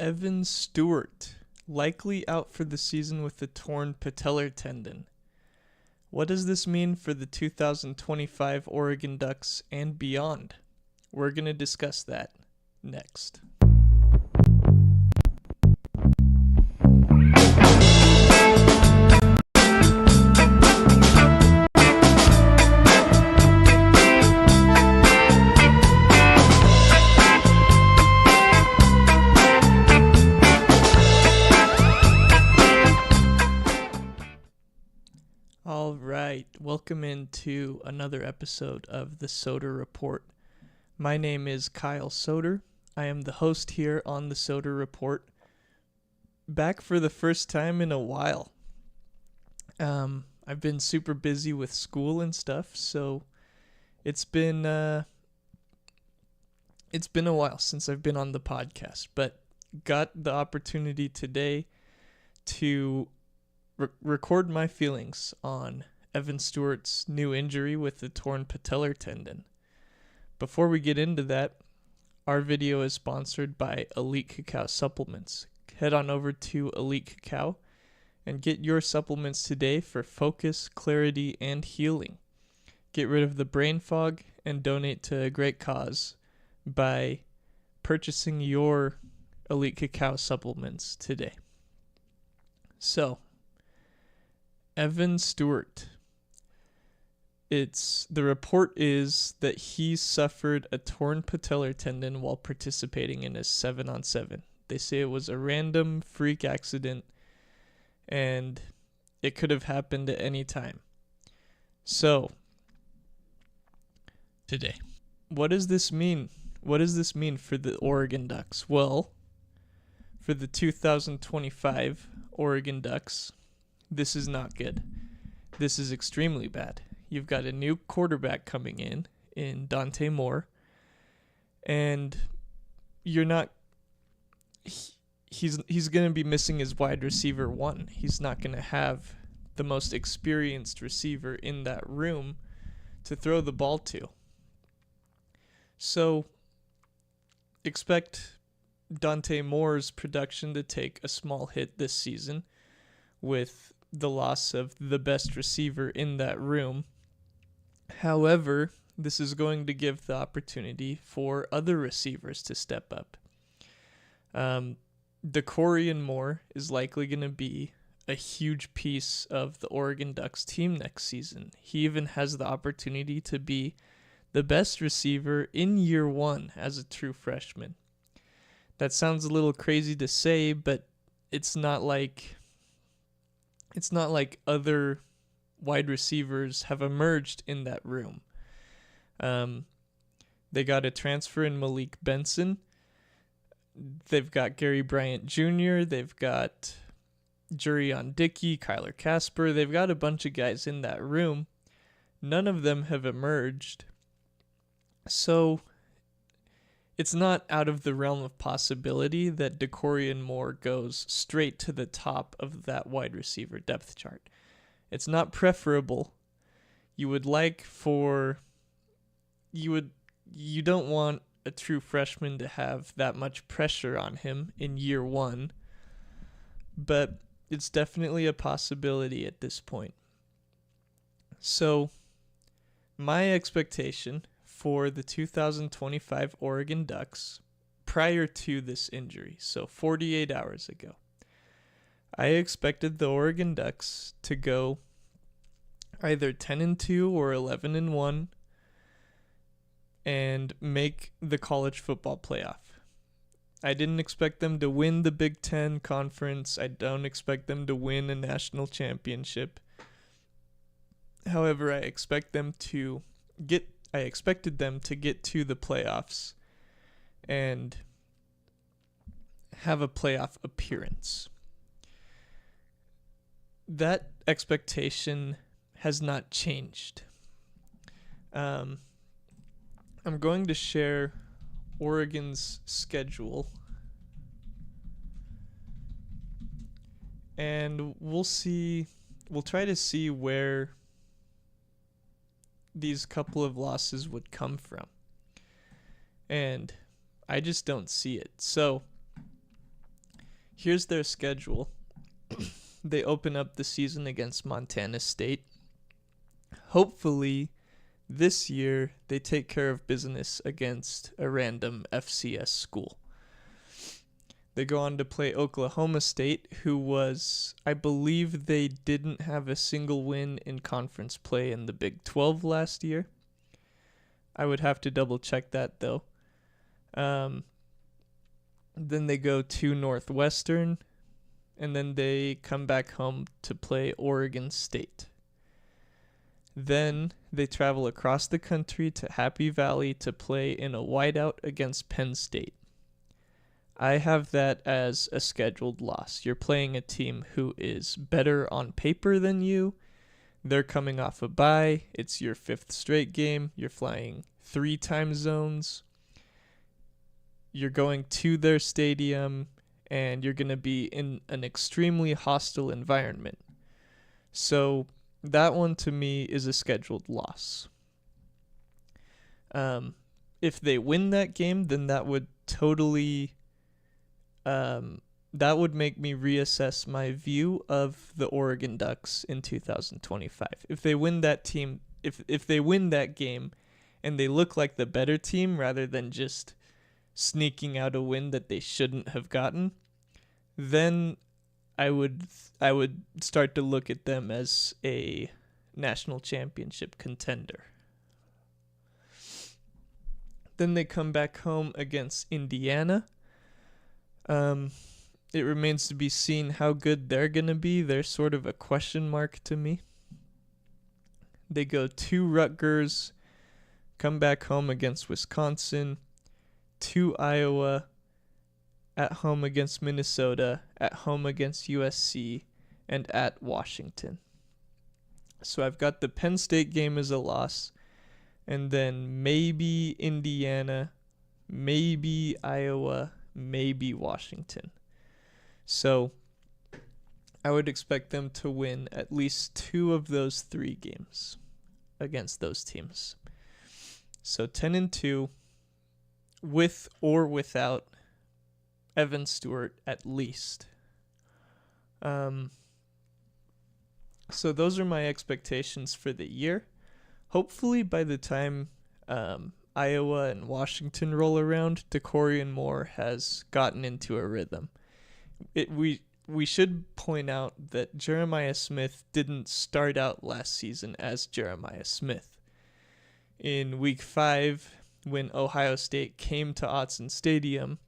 Evan Stewart, likely out for the season with a torn patellar tendon. What does this mean for the 2025 Oregon Ducks and beyond? We're going to discuss that next. All right, welcome into another episode of the Soder Report. My name is Kyle Soder. I am the host here on the Soder Report. Back for the first time in a while. I've been super busy with school and stuff, so it's been a while since I've been on the podcast, but got the opportunity today to record my feelings on Evan Stewart's new injury with the torn patellar tendon. Before we get into that, our video is sponsored by Elite Cacao Supplements. Head on over to Elite Cacao and get your supplements today for focus, clarity, and healing. Get rid of the brain fog and donate to a great cause by purchasing your Elite Cacao supplements today. So, Evan Stewart. The report is that he suffered a torn patellar tendon while participating in a 7-on-7. They say it was a random freak accident and it could have happened at any time. So, today, what does this mean? What does this mean for the Oregon Ducks? Well, for the 2025 Oregon Ducks, this is not good. This is extremely bad. You've got a new quarterback coming in Dante Moore, and you're not. He's going to be missing his wide receiver one. He's not going to have the most experienced receiver in that room to throw the ball to. So, expect Dante Moore's production to take a small hit this season with the loss of the best receiver in that room. However, this is going to give the opportunity for other receivers to step up. Decorian Moore is likely going to be a huge piece of the Oregon Ducks team next season. He even has the opportunity to be the best receiver in year one as a true freshman. That sounds a little crazy to say, but it's not like other wide receivers have emerged in that room. They got a transfer in Malik Benson. They've got Gary Bryant Jr. They've got Jurion Dickey, Kyler Casper. They've got a bunch of guys in that room. None of them have emerged. So it's not out of the realm of possibility that Decorian Moore goes straight to the top of that wide receiver depth chart. It's not preferable. You don't want a true freshman to have that much pressure on him in year one, but it's definitely a possibility at this point. So, my expectation for the 2025 Oregon Ducks prior to this injury, so 48 hours ago, I expected the Oregon Ducks to go either 10-2 or 11-1 and make the college football playoff. I didn't expect them to win the Big Ten conference. I don't expect them to win a national championship. However, I expected them to get to the playoffs and have a playoff appearance. That expectation has not changed. I'm going to share Oregon's schedule, and we'll try to see where these couple of losses would come from. And I just don't see it. So Here's their schedule. They open up the season against Montana State. Hopefully, this year they take care of business against a random FCS school. They go on to play Oklahoma State, who was, I believe they didn't have a single win in conference play in the Big 12 last year. I would have to double check that though. Then they go to Northwestern, and then they come back home to play Oregon State. Then they travel across the country to Happy Valley to play in a whiteout against Penn State. I have that as a scheduled loss. You're playing a team who is better on paper than you. They're coming off a bye. It's your 5th straight game. You're flying 3 time zones. You're going to their stadium, and you're going to be in an extremely hostile environment. So that one to me is a scheduled loss. If they win that game, then that would totally... that would make me reassess my view of the Oregon Ducks in 2025. If they win that team, if they win that game and they look like the better team rather than just sneaking out a win that they shouldn't have gotten, then I would start to look at them as a national championship contender. Then they come back home against Indiana. It remains to be seen how good they're going to be. They're sort of a question mark to me. They go to Rutgers, come back home against Wisconsin, to Iowa, at home against Minnesota, at home against USC, and at Washington. So I've got the Penn State game as a loss, and then maybe Indiana, maybe Iowa, maybe Washington. So I would expect them to win at least 2 of those 3 games against those teams. So 10-2 with or without Evan Stewart at least. So those are my expectations for the year. Hopefully by the time Iowa and Washington roll around, Decorian Moore has gotten into a rhythm. We should point out that Jeremiah Smith didn't start out last season as Jeremiah Smith. In week 5, when Ohio State came to Autzen Stadium,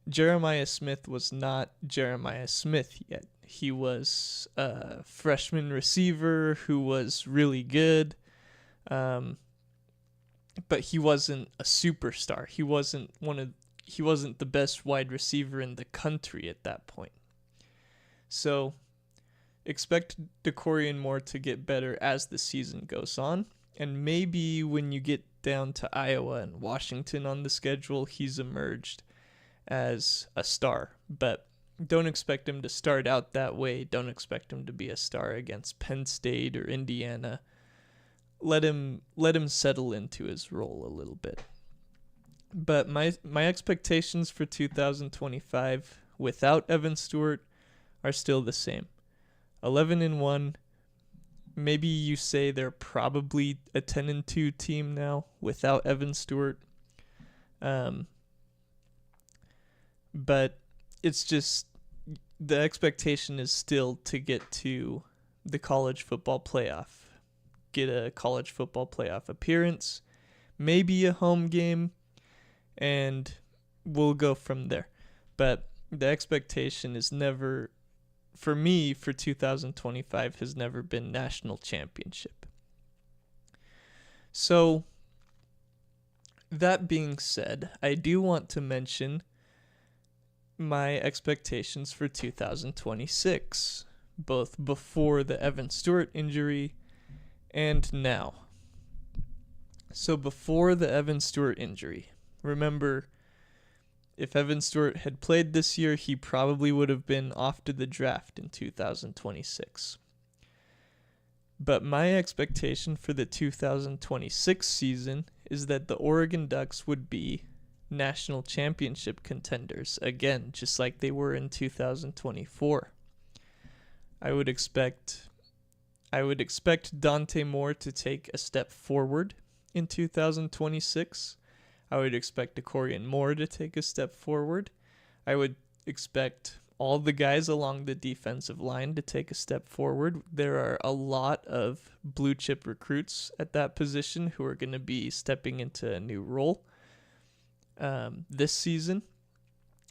Jeremiah Smith was not Jeremiah Smith yet. He was a freshman receiver who was really good, but he wasn't a superstar. He wasn't the best wide receiver in the country at that point. So expect Decorian Moore to get better as the season goes on. And maybe when you get down to Iowa and Washington on the schedule, he's emerged as a star. But don't expect him to start out that way. Don't expect him to be a star against Penn State or Indiana. Let him settle into his role a little bit. But my expectations for 2025 without Evan Stewart are still the same. 11-1. Maybe you say they're probably a 10-2 team now without Evan Stewart. But it's just the expectation is still to get to the college football playoff. Get a college football playoff appearance, maybe a home game, and we'll go from there. But the expectation is never, for me, for 2025, has never been national championship. So, that being said, I do want to mention my expectations for 2026, both before the Evan Stewart injury and now. So before the Evan Stewart injury, remember, if Evan Stewart had played this year, he probably would have been off to the draft in 2026. But my expectation for the 2026 season is that the Oregon Ducks would be national championship contenders again, just like they were in 2024. I would expect Dante Moore to take a step forward in 2026. I would expect Decorian Moore to take a step forward. I would expect all the guys along the defensive line to take a step forward. There are a lot of blue chip recruits at that position who are going to be stepping into a new role this season.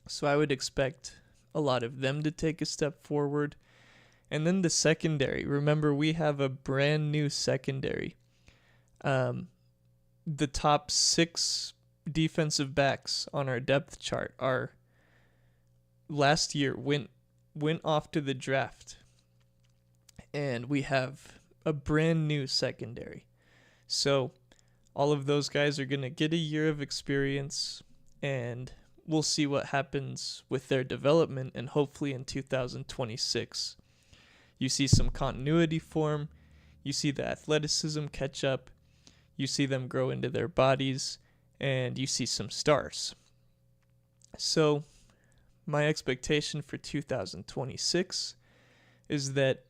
So I would expect a lot of them to take a step forward. And then the secondary. Remember, we have a brand new secondary. The top 6 defensive backs on our depth chart are last year went off to the draft. And we have a brand new secondary. So all of those guys are going to get a year of experience, and we'll see what happens with their development, and hopefully in 2026 you see some continuity form, you see the athleticism catch up, you see them grow into their bodies, and you see some stars. So my expectation for 2026 is that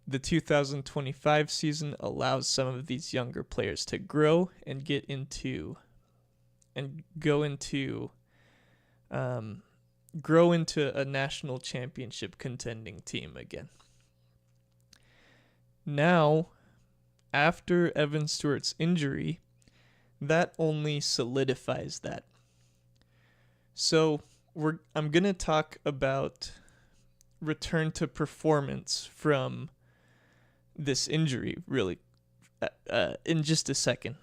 the 2025 season allows some of these younger players to grow and grow into a national championship contending team again. Now, after Evan Stewart's injury, that only solidifies that. So I'm going to talk about return to performance from this injury really in just a second.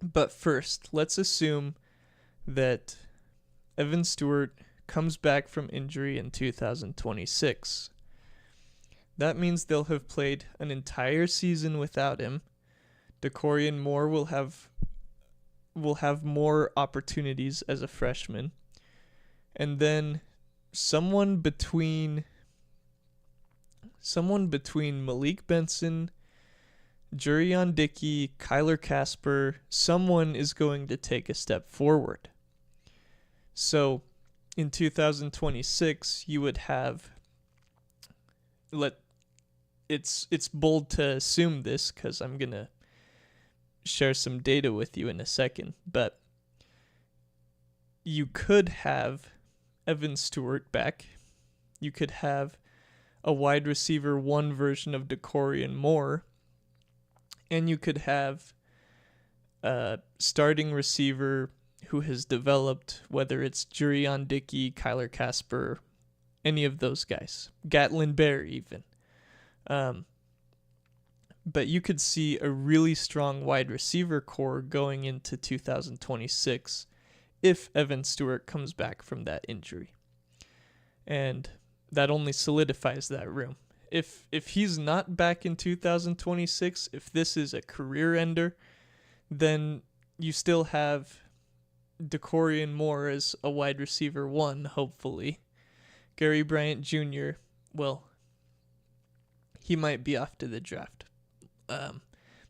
But first, let's assume that Evan Stewart comes back from injury in 2026. That means they'll have played an entire season without him. Decorian Moore will have more opportunities as a freshman. And then someone between Malik Benson, Jurion Dickey, Kyler Casper, someone is going to take a step forward. So in 2026, you would have, it's bold to assume this because I'm going to share some data with you in a second, but you could have Evan Stewart back. You could have a wide receiver 1 version of Decorian Moore, and you could have a starting receiver who has developed, whether it's Jurion Dickey, Kyler Casper, any of those guys, Gatlin Bear even. But you could see a really strong wide receiver core going into 2026 if Evan Stewart comes back from that injury. And that only solidifies that room. If he's not back in 2026, if this is a career ender, then you still have Decorian Moore as a wide receiver 1, hopefully. Gary Bryant Jr., well, he might be off to the draft.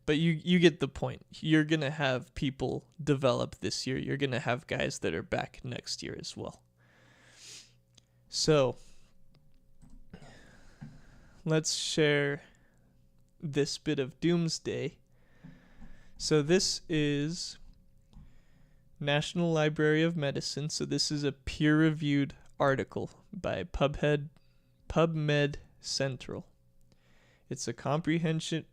But you get the point. You're going to have people develop this year. You're going to have guys that are back next year as well. So let's share this bit of doomsday. So this is National Library of Medicine. So this is a peer-reviewed article by PubMed Central. It's a comprehensive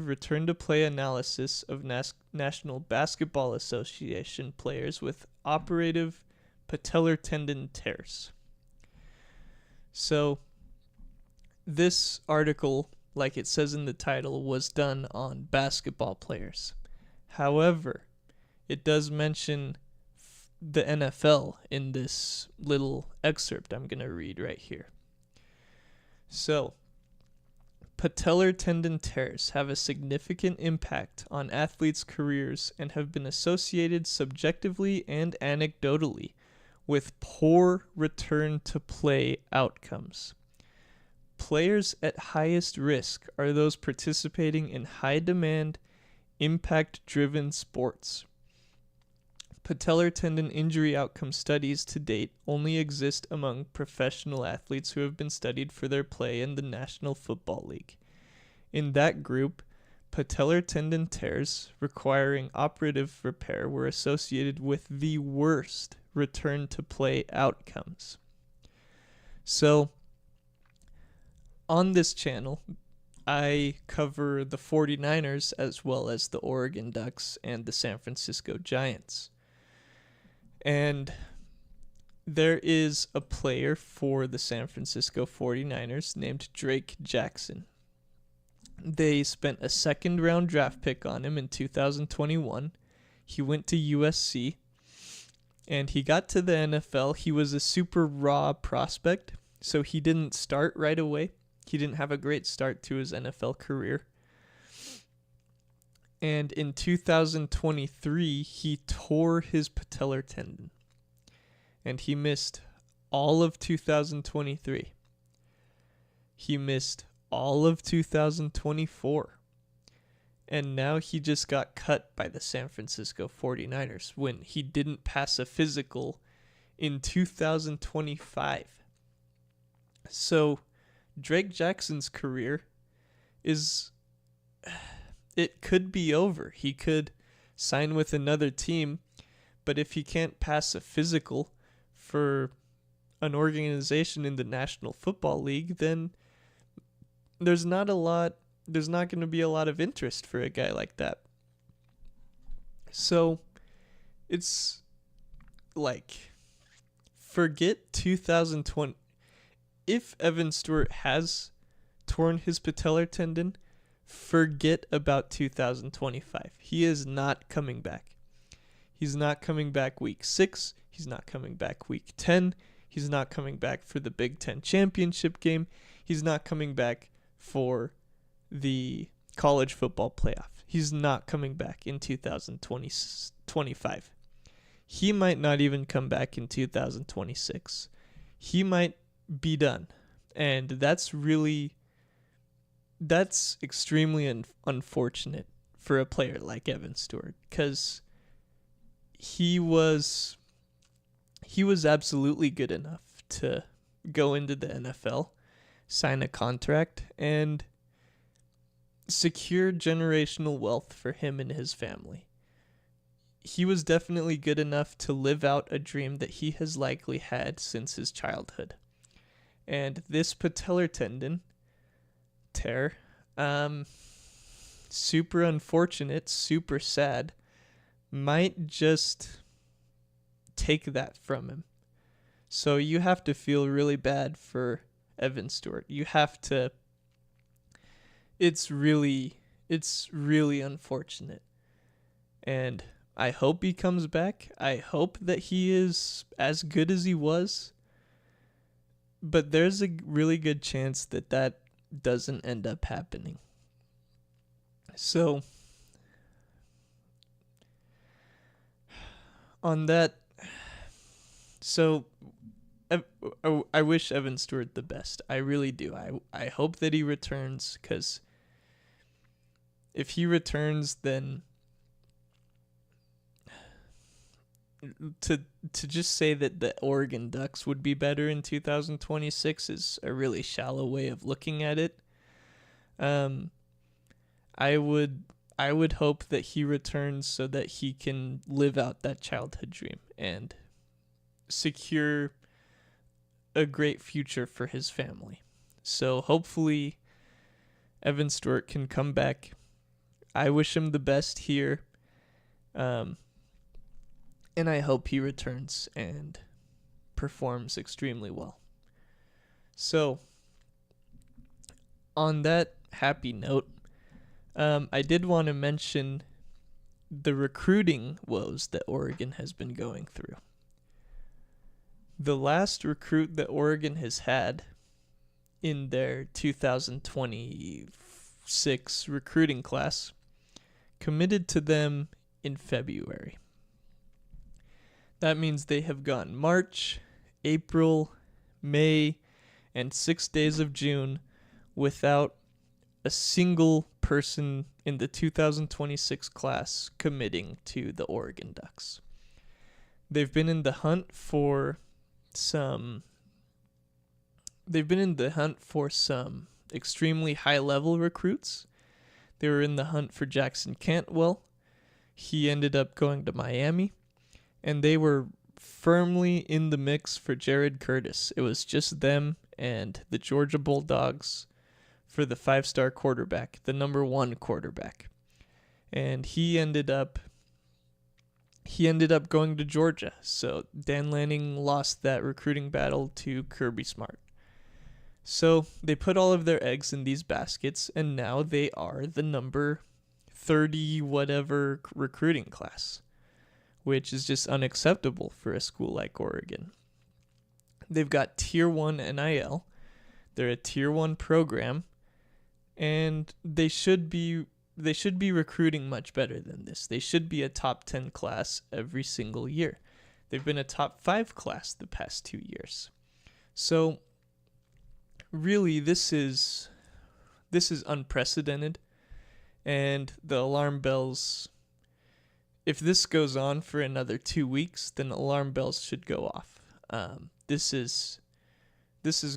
return-to-play analysis of National Basketball Association players with operative patellar tendon tears. So this article, like it says in the title, was done on basketball players. However, it does mention the NFL in this little excerpt I'm going to read right here. So, patellar tendon tears have a significant impact on athletes' careers and have been associated subjectively and anecdotally with poor return-to-play outcomes. Players at highest risk are those participating in high-demand, impact-driven sports. Patellar tendon injury outcome studies to date only exist among professional athletes who have been studied for their play in the National Football League. In that group, patellar tendon tears requiring operative repair were associated with the worst return to play outcomes. So, on this channel, I cover the 49ers as well as the Oregon Ducks and the San Francisco Giants. And there is a player for the San Francisco 49ers named Drake Jackson. They spent a second-round draft pick on him in 2021. He went to USC, and he got to the NFL. He was a super raw prospect, so he didn't start right away. He didn't have a great start to his NFL career. And in 2023, he tore his patellar tendon. And he missed all of 2023. He missed all of 2024. And now he just got cut by the San Francisco 49ers when he didn't pass a physical in 2025. So Drake Jackson's career it could be over. He could sign with another team, but if he can't pass a physical for an organization in the National Football League, then there's not going to be a lot of interest for a guy like that. So it's like, forget 2020. If Evan Stewart has torn his patellar tendon, forget about 2025. He is not coming back. He's not coming back week 6. He's not coming back week 10. He's not coming back for the Big Ten championship game. He's not coming back for the college football playoff. He's not coming back in 2025. He might not even come back in 2026. He might be done. And that's extremely unfortunate for a player like Evan Stewart, because he was absolutely good enough to go into the NFL, sign a contract, and secure generational wealth for him and his family. He was definitely good enough to live out a dream that he has likely had since his childhood. And this patellar tendon tear, super unfortunate, super sad, might just take that from him. So you have to feel really bad for Evan Stewart. You have to. It's really unfortunate. And I hope he comes back. I hope that he is as good as he was. But there's a really good chance that doesn't end up happening. So, on that, I wish Evan Stewart the best. I really do. I hope that he returns, because if he returns, then to just say that the Oregon Ducks would be better in 2026 is a really shallow way of looking at it. I would hope that he returns so that he can live out that childhood dream and secure a great future for his family. So hopefully Evan Stewart can come back. I wish him the best here. And I hope he returns and performs extremely well. So, on that happy note, I did want to mention the recruiting woes that Oregon has been going through. The last recruit that Oregon has had in their 2026 recruiting class committed to them in February. That means they have gone March, April, May, and 6 days of June without a single person in the 2026 class committing to the Oregon Ducks. they've been in the hunt for some extremely high level recruits. They were in the hunt for Jackson Cantwell. He ended up going to Miami, and they were firmly in the mix for Jared Curtis. It was just them and the Georgia Bulldogs for the 5-star quarterback, the number 1 quarterback. And he ended up going to Georgia. So Dan Lanning lost that recruiting battle to Kirby Smart. So they put all of their eggs in these baskets, and now they are the number 30 whatever recruiting class, which is just unacceptable for a school like Oregon. They've got Tier 1 NIL. They're a Tier 1 program, and they should be recruiting much better than this. They should be a top 10 class every single year. They've been a top 5 class the past 2 years. So really, this is unprecedented, and the alarm bells, if this goes on for another 2 weeks, then alarm bells should go off. This has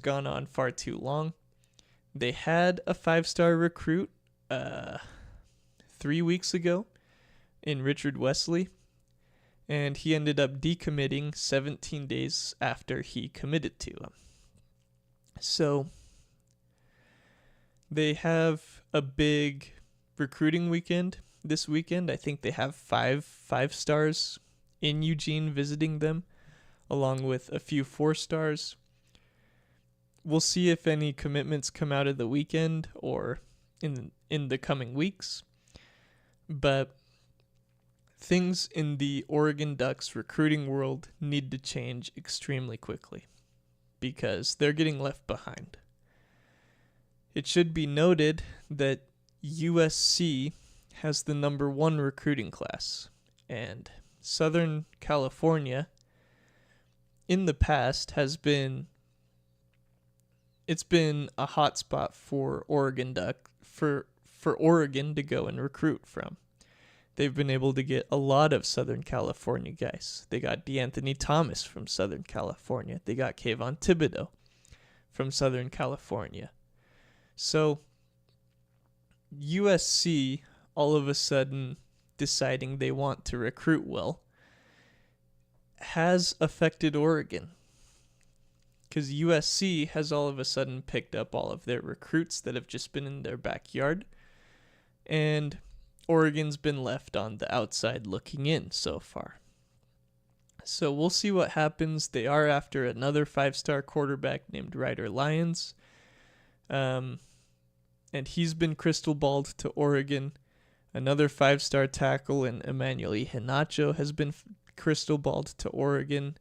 gone on far too long. They had a 5-star recruit 3 weeks ago in Richard Wesley, and he ended up decommitting 17 days after he committed to him. So they have a big recruiting weekend this weekend. I think they have five stars in Eugene visiting them, along with a few 4-stars. We'll see if any commitments come out of the weekend or in the coming weeks. But things in the Oregon Ducks recruiting world need to change extremely quickly, because they're getting left behind. It should be noted that USC has the number 1 recruiting class, and Southern California in the past has been a hot spot for Oregon to go and recruit from. They've been able to get a lot of Southern California guys. They got DeAnthony Thomas from Southern California. They got Kayvon Thibodeau from Southern California. So USC all of a sudden deciding they want to recruit well has affected Oregon, because USC has all of a sudden picked up all of their recruits that have just been in their backyard, and Oregon's been left on the outside looking in so far. So we'll see what happens. They are after another 5-star quarterback named Ryder Lyons. And he's been crystal balled to Oregon. Another 5-star tackle in Emmanuel Iheanacho has been crystal balled to Oregon.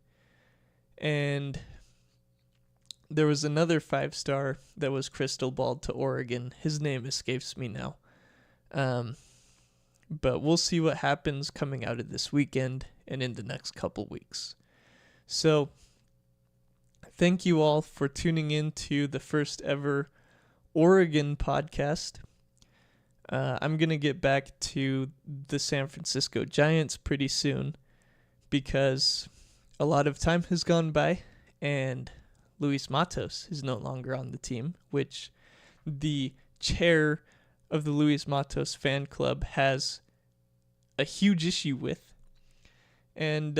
And there was another 5-star that was crystal balled to Oregon. His name escapes me now. But we'll see what happens coming out of this weekend and in the next couple weeks. So thank you all for tuning in to the first ever Oregon podcast. I'm going to get back to the San Francisco Giants pretty soon, because a lot of time has gone by and Luis Matos is no longer on the team, which the chair of the Luis Matos fan club has a huge issue with. And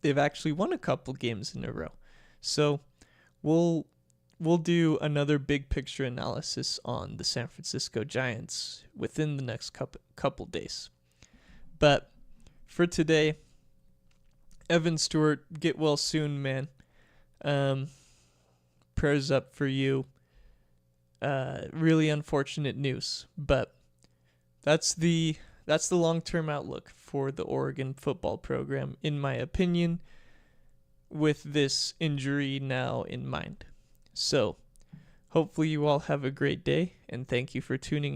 they've actually won a couple games in a row. So we'll do another big picture analysis on the San Francisco Giants within the next couple days. But for today, Evan Stewart, get well soon, man. Prayers up for you. Really unfortunate news, but that's the long-term outlook for the Oregon football program, in my opinion, with this injury now in mind. So hopefully you all have a great day, and thank you for tuning in.